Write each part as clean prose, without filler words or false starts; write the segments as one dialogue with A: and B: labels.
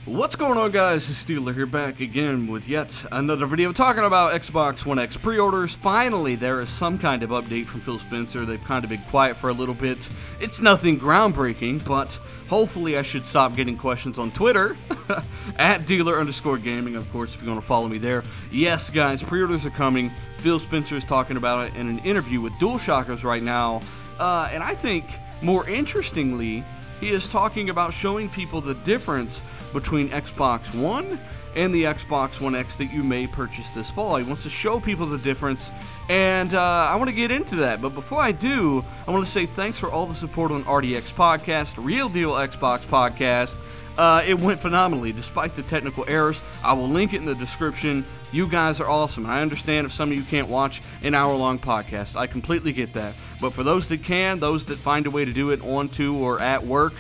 A: What's going on, guys? It's Steeler here, back again with yet another video talking about Xbox One X pre-orders. Finally, there is some kind of update from Phil Spencer. They've kind of been quiet for a little bit. It's nothing groundbreaking, but hopefully I should stop getting questions on Twitter at dealer_gaming, of course, if you're going to follow me there. Yes, guys, pre-orders are coming. Phil Spencer is talking about it in an interview with DualShockers right now, and I think more interestingly, he is talking about showing people the difference between Xbox One and the Xbox One X that you may purchase this fall. He wants to show people the difference, and I want to get into that. But before I do, I want to say thanks for all the support on RDX Podcast, Real Deal Xbox Podcast. It went phenomenally, despite the technical errors. I will link it in the description. You guys are awesome. I understand if some of you can't watch an hour-long podcast. I completely get that. But for those that can, those that find a way to do it on to or at work,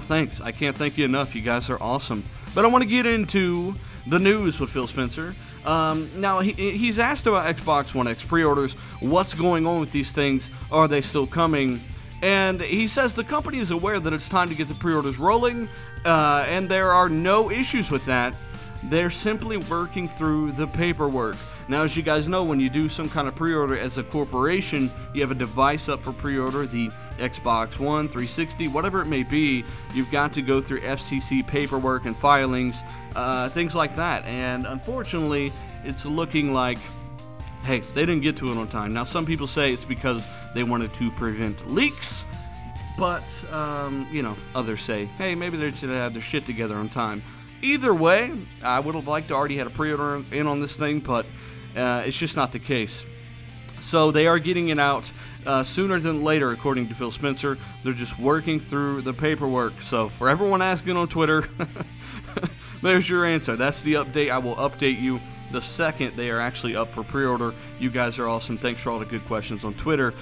A: thanks. I can't thank you enough. You guys are awesome. But I want to get into the news with Phil Spencer. Now, he's asked about Xbox One X pre-orders. What's going on with these things? Are they still coming? And he says the company is aware that it's time to get the pre-orders rolling, and there are no issues with that. They're simply working through the paperwork. Now, as you guys know, when you do some kind of pre-order as a corporation, you have a device up for pre-order, the Xbox One, 360, whatever it may be. You've got to go through FCC paperwork and filings, things like that. And unfortunately, it's looking like, hey, they didn't get to it on time. Now, some people say it's because they wanted to prevent leaks, but, others say, hey, maybe they should have their shit together on time. Either way, I would have liked to already had a pre-order in on this thing, but it's just not the case. So they are getting it out sooner than later, according to Phil Spencer. They're just working through the paperwork. So for everyone asking on Twitter, there's your answer. That's the update. I will update you the second they are actually up for pre-order. You guys are awesome. Thanks for all the good questions on Twitter.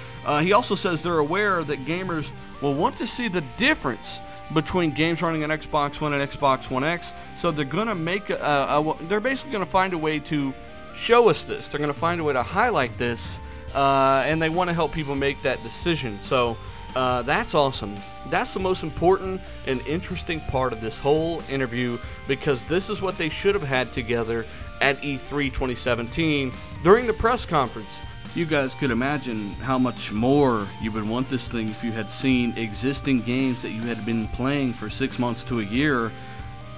A: He also says they're aware that gamers will want to see the difference between games running on Xbox One and Xbox One X, so they're gonna make they're basically gonna find a way to show us this. They're gonna find a way to highlight this, and they want to help people make that decision. So that's awesome. That's the most important and interesting part of this whole interview, because this is what they should have had together at E3 2017 during the press conference. You guys could imagine how much more you would want this thing if you had seen existing games that you had been playing for 6 months to a year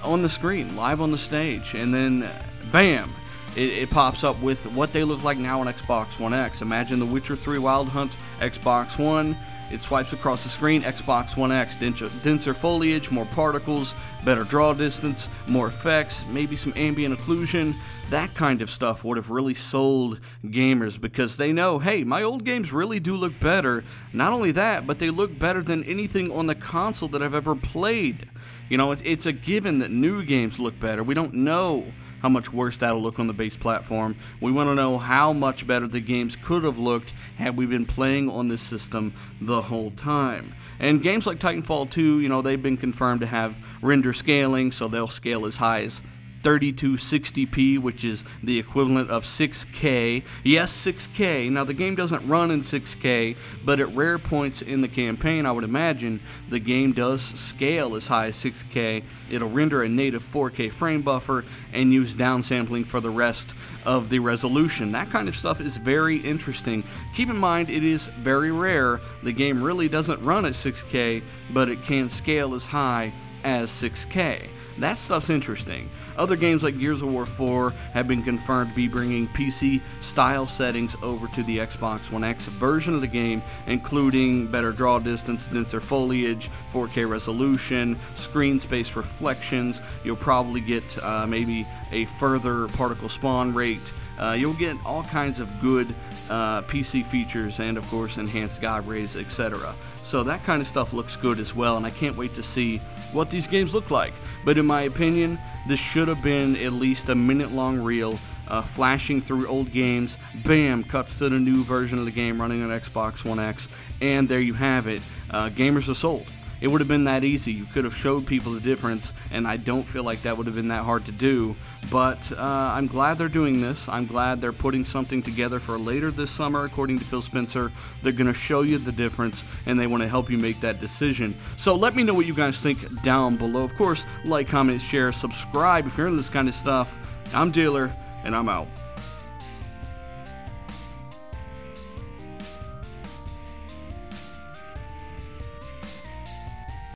A: on the screen, live on the stage, and then bam, it pops up with what they look like now on Xbox One X. Imagine The Witcher 3 Wild Hunt, Xbox One. It swipes across the screen, Xbox One X, denser foliage, more particles, better draw distance, more effects, maybe some ambient occlusion. That kind of stuff would have really sold gamers, because they know, hey, my old games really do look better. Not only that, but they look better than anything on the console that I've ever played. You know, it's a given that new games look better. We don't know how much worse that'll look on the base platform. We want to know how much better the games could have looked had we been playing on this system the whole time. And games like Titanfall 2, they've been confirmed to have render scaling, so they'll scale as high as 3260p, which is the equivalent of 6K. Yes, 6K. Now, the game doesn't run in 6K, but at rare points in the campaign, I would imagine the game does scale as high as 6K. It'll render a native 4K frame buffer and use downsampling for the rest of the resolution. That kind of stuff is very interesting. Keep in mind, it is very rare. The game really doesn't run at 6K, but it can scale as high as 6K. That stuff's interesting. Other games like Gears of War 4 have been confirmed to be bringing PC-style settings over to the Xbox One X version of the game, including better draw distance, denser foliage, 4K resolution, screen space reflections. You'll probably get maybe a further particle spawn rate. You'll get all kinds of good PC features and, of course, enhanced God rays, etc. So that kind of stuff looks good as well, and I can't wait to see what these games look like. But in my opinion, this should have been at least a minute-long reel, flashing through old games. Bam, cuts to the new version of the game running on Xbox One X, and there you have it. Gamers are sold. it would have been that easy. You could have showed people the difference, and I don't feel like that would have been that hard to do. But I'm glad they're doing this. I'm glad they're putting something together for later this summer, according to Phil Spencer. They're going to show you the difference, and they want to help you make that decision. So let me know what you guys think down below. Of course, like, comment, share, subscribe if you're into this kind of stuff. I'm Dealer, and I'm out.